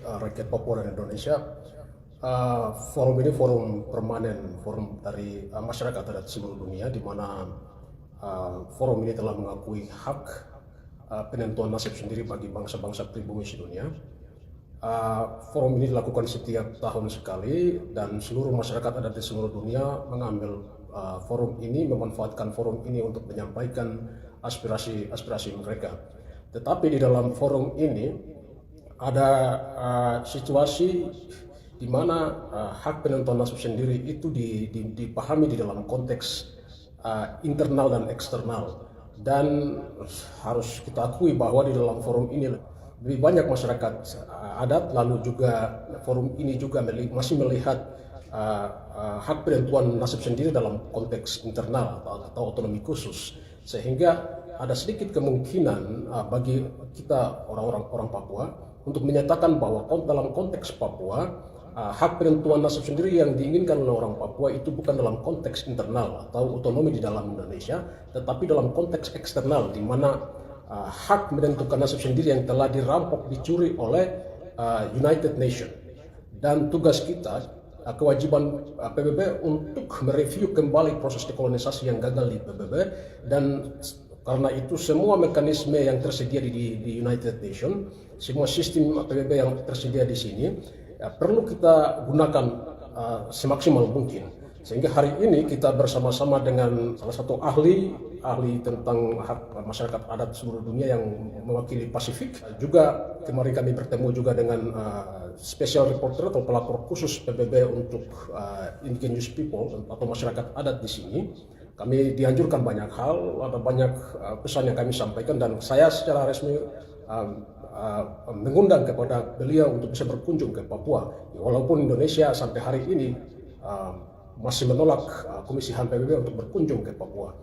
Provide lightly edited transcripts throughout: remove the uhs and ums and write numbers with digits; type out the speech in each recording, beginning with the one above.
rakyat Papua dan Indonesia. Forum ini forum permanen, forum dari masyarakat adat seluruh dunia, di mana forum ini telah mengakui hak penentuan nasib sendiri bagi bangsa-bangsa pribumi sedunia. Forum ini dilakukan setiap tahun sekali dan seluruh masyarakat adat di seluruh dunia mengambil forum ini, memanfaatkan forum ini untuk menyampaikan aspirasi mereka. Tetapi di dalam forum ini ada situasi di mana hak penentuan nasib sendiri itu dipahami di dalam konteks internal dan eksternal, dan harus kita akui bahwa di dalam forum ini lebih banyak masyarakat adat, lalu juga forum ini juga masih melihat hak penentuan nasib sendiri dalam konteks internal atau otonomi khusus, sehingga ada sedikit kemungkinan bagi kita orang Papua untuk menyatakan bahwa dalam konteks Papua hak penentuan nasib sendiri yang diinginkan oleh orang Papua itu bukan dalam konteks internal atau otonomi di dalam Indonesia, tetapi dalam konteks eksternal, di mana hak menentukan nasib sendiri yang telah dirampok, dicuri oleh United Nations. Dan tugas kita, kewajiban PBB untuk mereview kembali proses dekolonisasi yang gagal di PBB, dan karena itu semua mekanisme yang tersedia di United Nations, semua sistem PBB yang tersedia di sini perlu kita gunakan semaksimal mungkin. Sehingga hari ini kita bersama-sama dengan salah satu ahli tentang hak masyarakat adat seluruh dunia yang mewakili Pasifik. Juga kemarin kami bertemu juga dengan special reporter atau pelapor khusus PBB untuk indigenous people atau masyarakat adat di sini. Kami dianjurkan banyak hal, ada banyak pesan yang kami sampaikan, dan saya secara resmi mengundang kepada beliau untuk bisa berkunjung ke Papua. Walaupun Indonesia sampai hari ini masih menolak Komisi HAM PBB untuk berkunjung ke Papua.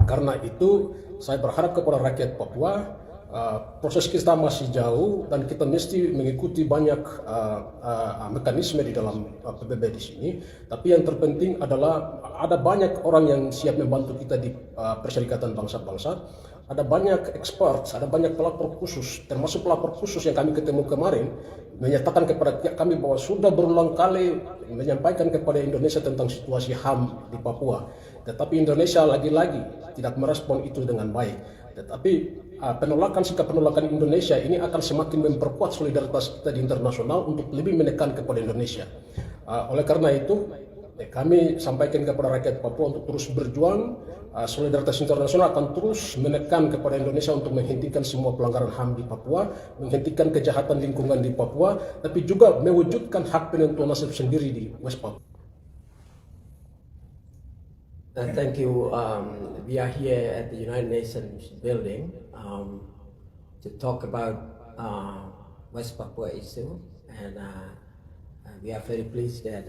Karena itu saya berharap kepada rakyat Papua, proses kita masih jauh dan kita mesti mengikuti banyak mekanisme di dalam PBB di sini. Tapi yang terpenting adalah ada banyak orang yang siap membantu kita di Perserikatan Bangsa-Bangsa. Ada banyak expert, ada banyak pelapor khusus, termasuk pelapor khusus yang kami ketemu kemarin, menyatakan kepada kami bahwa sudah berulang kali menyampaikan kepada Indonesia tentang situasi HAM di Papua. Tetapi Indonesia lagi-lagi tidak merespon itu dengan baik. Tetapi sikap penolakan Indonesia ini akan semakin memperkuat solidaritas kita di internasional untuk lebih menekan kepada Indonesia. Oleh karena itu, kami sampaikan kepada rakyat Papua untuk terus berjuang. Solidaritas internasional akan terus menekan kepada Indonesia untuk menghentikan semua pelanggaran HAM di Papua, menghentikan kejahatan lingkungan di Papua, tapi juga mewujudkan hak penentuan nasib sendiri di West Papua. Thank you. We are here at the United Nations building to talk about West Papua issue, and we are very pleased that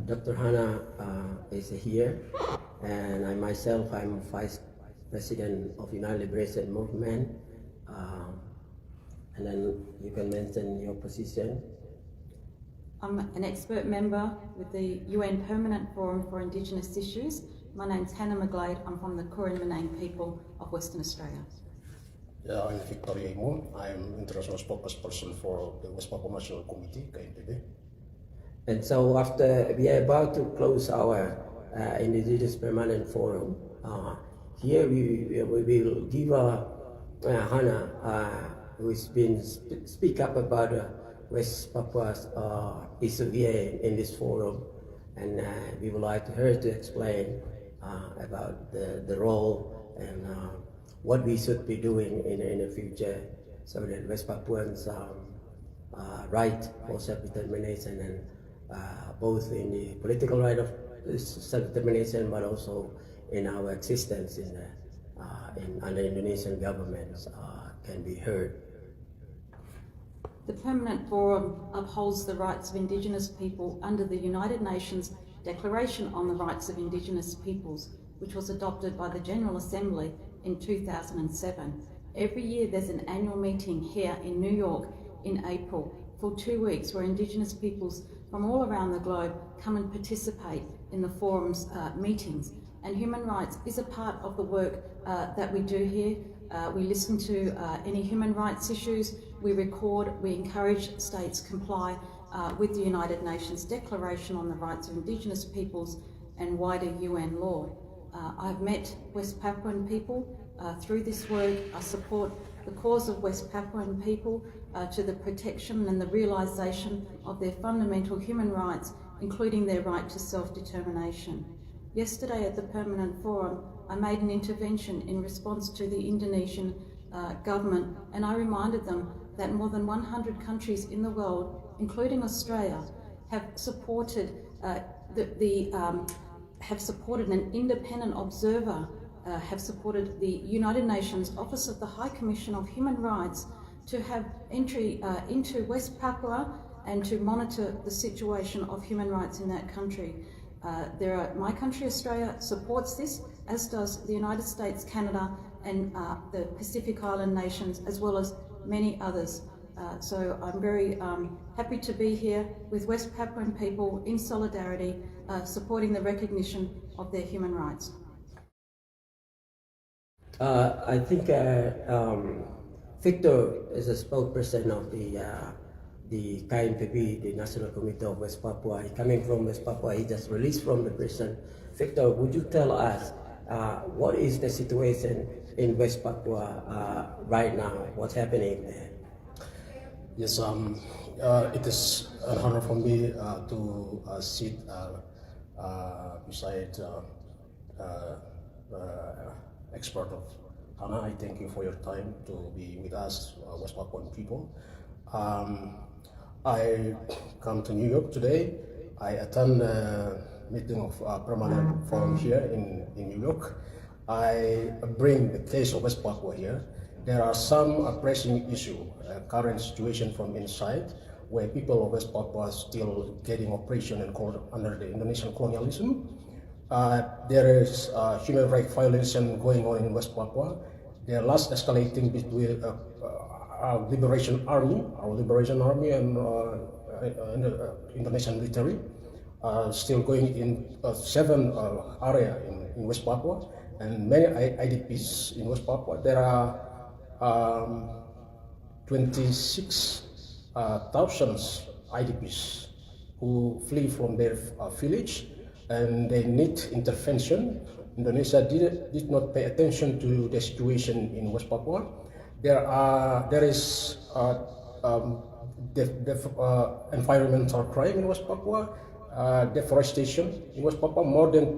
Dr. Hana is here, and I myself, I'm Vice President of United Liberation Movement, and then you can mention your position. I'm an expert member with the UN Permanent Forum for Indigenous Issues. My name's Hannah McGlade. I'm from the Kulin Menang people of Western Australia. Yeah, I'm Victoria Imo. I'm international spokesperson for the West Papua National Committee, KNPB. And so after we are about to close our Indigenous Permanent Forum, here we will give Hana, who's been speak up about West Papua's issue here in this forum, and we would like her to explain about the role and what we should be doing in the future, so that West Papuans right for self-determination, and both in the political right of self-determination, but also in our existence under Indonesian governments can be heard. The Permanent Forum upholds the rights of Indigenous people under the United Nations Declaration on the Rights of Indigenous Peoples, which was adopted by the General Assembly in 2007. Every year there's an annual meeting here in New York in April for 2 weeks, where Indigenous peoples from all around the globe come and participate in the forum's meetings. And human rights is a part of the work that we do here. We listen to any human rights issues, we record, we encourage states comply with the United Nations Declaration on the Rights of Indigenous Peoples and wider UN law. I've met West Papuan people through this work. I support the cause of West Papuan people to the protection and the realisation of their fundamental human rights, including their right to self-determination. Yesterday at the Permanent Forum, I made an intervention in response to the Indonesian government, and I reminded them that more than 100 countries in the world, including Australia, have supported have supported an independent observer, have supported the United Nations Office of the High Commission of Human Rights to have entry into West Papua and to monitor the situation of human rights in that country. My country, Australia, supports this, as does the United States, Canada, and the Pacific Island nations, as well as many others. So I'm very happy to be here with West Papuan people in solidarity, supporting the recognition of their human rights. I think Victor is a spokesperson of the KNPP, the National Committee of West Papua. Coming from West Papua, he just released from the prison. Victor, would you tell us what is the situation in West Papua right now? What's happening there? Yes, it is an honor for me to sit beside expert of Hannah. I thank you for your time to be with us, West Papuan people. I come to New York today. I attend a meeting of Permanent Forum here in New York. I bring the case of West Papua here. There are some pressing issues, current situation from inside, where people of West Papua are still getting oppression and called under the Indonesian colonialism. There is human rights violation going on in West Papua. They are last escalating between our Liberation Army and the Indonesian military, still going in 7 areas in West Papua, and many IDPs in West Papua. There are 26,000 IDPs who flee from their village, and they need intervention. Indonesia did not pay attention to the situation in West Papua. There is environmental crime in West Papua, deforestation in West Papua. More than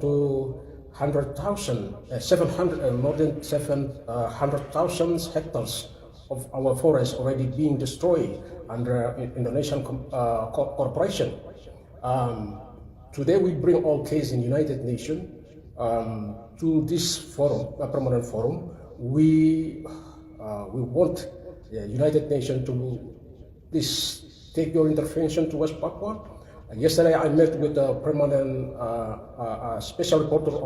700,000 hectares of our forest already being destroyed under Indonesian corporation. Today we bring all cases in United Nations to this forum, a permanent forum. We want the United Nations to please take your intervention to West Papua. Yesterday I met with a permanent special reporter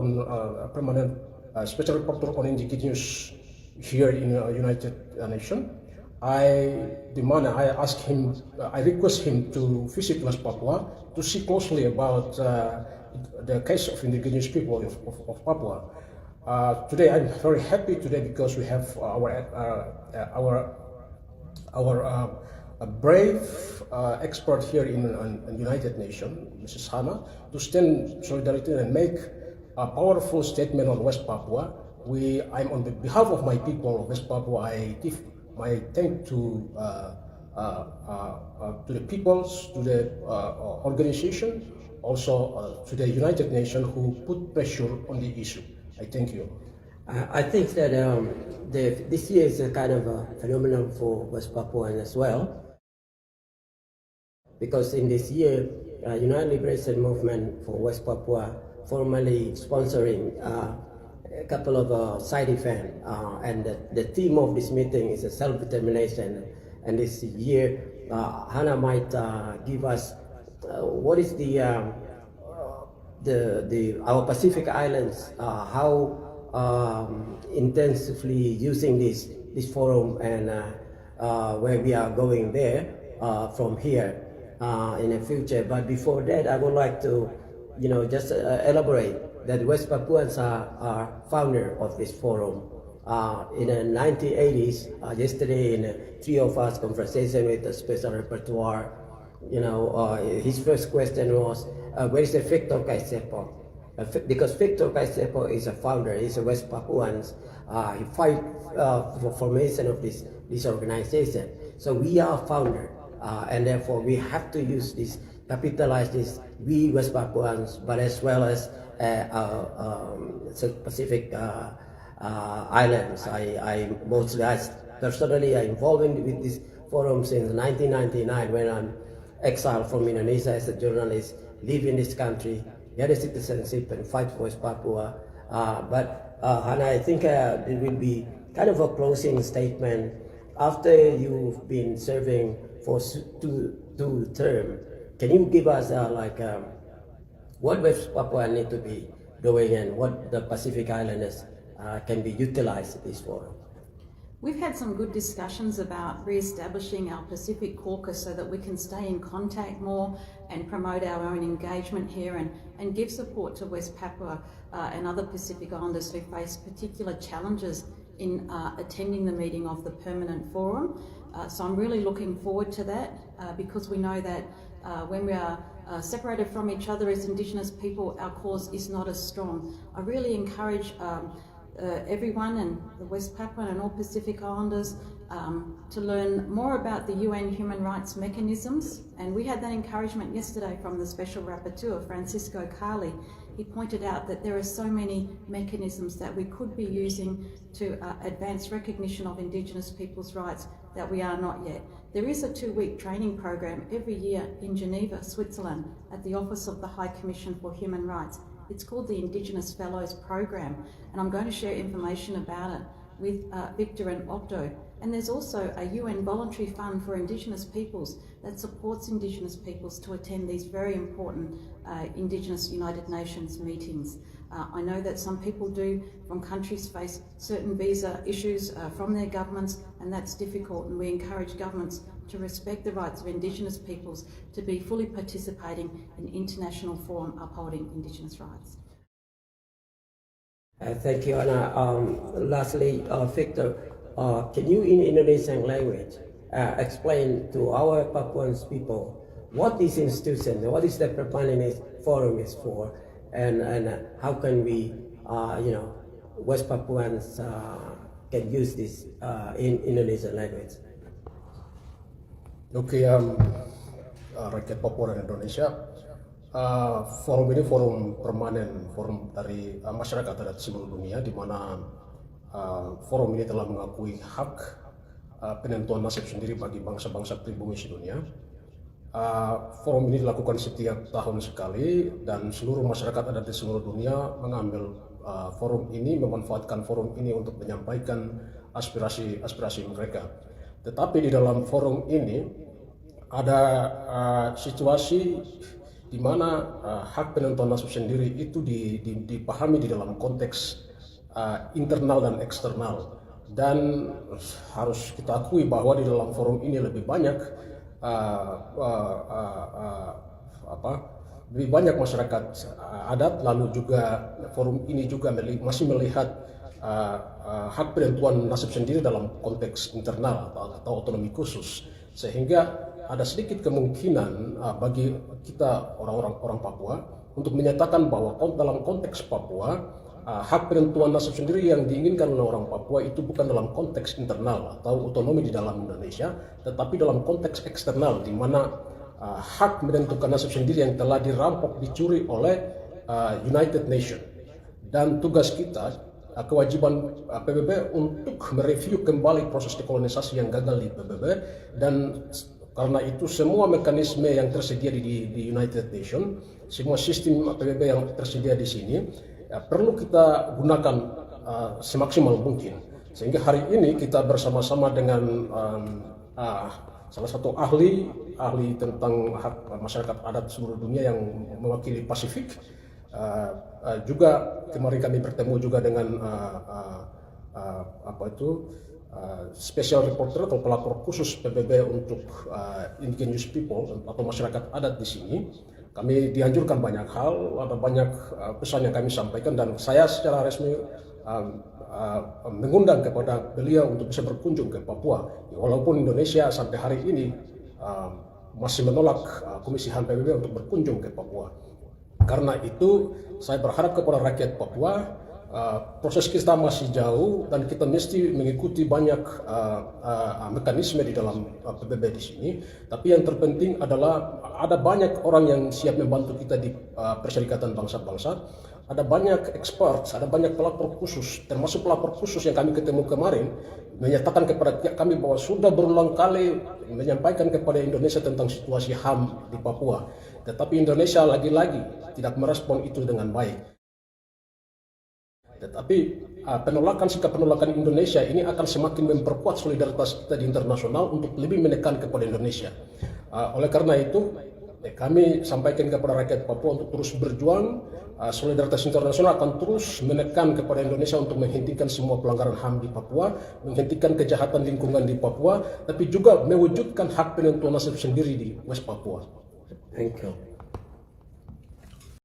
on indigenous here in United Nations. I asked him, I request him to visit West Papua to see closely about the case of indigenous people of Papua. Today I'm very happy today because we have a brave expert here in United Nations, Mrs. Hannah, to stand solidarity and make a powerful statement on West Papua. I'm on behalf of my people of West Papua. I give my thanks to the peoples, to the organization, also to the United Nations who put pressure on the issue. I thank you. I think that this year is a kind of a phenomenon for West Papuan as well, because in this year, United Liberation Movement for West Papua formally sponsoring a couple of side events, and the theme of this meeting is self-determination. And this year, Hannah might give us what is our Pacific Islands, how intensively using this forum, and where we are going there from here in the future. But before that, I would like to, just elaborate that West Papuans are founder of this forum. In the 1980s, yesterday in three of us conversation with the special repertoire, his first question was, where is the Victor Kaisepo? Because Victor Kaisepo is a founder, he's a West Papuan. He fight for formation of this organization. So we are founder, and therefore we have to use this, capitalize this, we West Papuans, but as well as Pacific islands. I personally am involved with this forum since 1999 when I'm exiled from Indonesia as a journalist, live in this country, get a citizenship and fight for West Papua. And I think it will be kind of a closing statement. After you've been serving for two terms, can you give us what West Papua need to be doing and what the Pacific Islanders can be utilized at this forum? We've had some good discussions about re-establishing our Pacific Caucus so that we can stay in contact more and promote our own engagement here and give support to West Papua and other Pacific Islanders who face particular challenges in attending the meeting of the Permanent Forum. So I'm really looking forward to that because we know that when we are separated from each other as Indigenous people, our cause is not as strong. I really encourage everyone and the West Papuan and all Pacific Islanders to learn more about the UN human rights mechanisms. And we had that encouragement yesterday from the Special Rapporteur, Francisco Carli. He pointed out that there are so many mechanisms that we could be using to advance recognition of Indigenous people's rights that we are not yet. There is a 2-week training program every year in Geneva, Switzerland, at the Office of the High Commission for Human Rights. It's called the Indigenous Fellows Program, and I'm going to share information about it with Victor and Octo. And there's also a UN voluntary fund for Indigenous peoples that supports Indigenous peoples to attend these very important Indigenous United Nations meetings. I know that some people from countries face certain visa issues from their governments, and that's difficult, and we encourage governments to respect the rights of Indigenous peoples to be fully participating in international forum upholding Indigenous rights. Thank you, Anna. Lastly, Victor, can you in Indonesian language explain to our Papuan people what this institution, what is the Permanent Forum is for, and how can we, West Papuans can use this in Indonesian language? Oke, rakyat Papua dan Indonesia, forum ini forum permanen, forum dari masyarakat adat seluruh dunia, di mana forum ini telah mengakui hak penentuan nasib sendiri bagi bangsa-bangsa pribumi sedunia. Forum ini dilakukan setiap tahun sekali dan seluruh masyarakat adat di seluruh dunia mengambil forum ini, memanfaatkan forum ini untuk menyampaikan aspirasi mereka. Tetapi di dalam forum ini ada situasi di mana hak penentuan nasib sendiri itu dipahami di dalam konteks internal dan eksternal, dan harus kita akui bahwa di dalam forum ini lebih banyak masyarakat adat, lalu juga forum ini juga masih melihat hak penentuan nasib sendiri dalam konteks internal atau otonomi khusus, sehingga ada sedikit kemungkinan bagi kita orang Papua untuk menyatakan bahwa dalam konteks Papua hak penentuan nasib sendiri yang diinginkan oleh orang Papua itu bukan dalam konteks internal atau otonomi di dalam Indonesia, tetapi dalam konteks eksternal, di mana hak menentukan nasib sendiri yang telah dirampok, dicuri oleh United Nations. Dan tugas kita, kewajiban PBB untuk mereview kembali proses dekolonisasi yang gagal di PBB, dan karena itu semua mekanisme yang tersedia di United Nations, semua sistem PBB yang tersedia di sini perlu kita gunakan semaksimal mungkin. Sehingga hari ini kita bersama-sama dengan salah satu ahli tentang hak masyarakat adat seluruh dunia yang mewakili Pasifik. Juga kemarin kami bertemu juga dengan special reporter atau pelapor khusus PBB untuk indigenous people atau masyarakat adat di sini. Kami dianjurkan banyak hal, ada banyak pesan yang kami sampaikan, dan saya secara resmi mengundang kepada beliau untuk bisa berkunjung ke Papua. Walaupun Indonesia sampai hari ini masih menolak Komisi HAM PBB untuk berkunjung ke Papua. Karena itu saya berharap kepada rakyat Papua, proses kita masih jauh dan kita mesti mengikuti banyak mekanisme di dalam PBB di sini. Tapi yang terpenting adalah ada banyak orang yang siap membantu kita di Perserikatan Bangsa-Bangsa. Ada banyak expert, ada banyak pelapor khusus, termasuk pelapor khusus yang kami ketemu kemarin, menyatakan kepada kami bahwa sudah berulang kali menyampaikan kepada Indonesia tentang situasi HAM di Papua. Tetapi Indonesia lagi-lagi tidak merespon itu dengan baik. Tetapi sikap penolakan Indonesia ini akan semakin memperkuat solidaritas kita di internasional untuk lebih menekan kepada Indonesia. Oleh karena itu, kami sampaikan kepada rakyat Papua untuk terus berjuang. Solidaritas internasional akan terus menekan kepada Indonesia untuk menghentikan semua pelanggaran HAM di Papua, menghentikan kejahatan lingkungan di Papua, tapi juga mewujudkan hak penentuan nasib sendiri di West Papua. Thank you.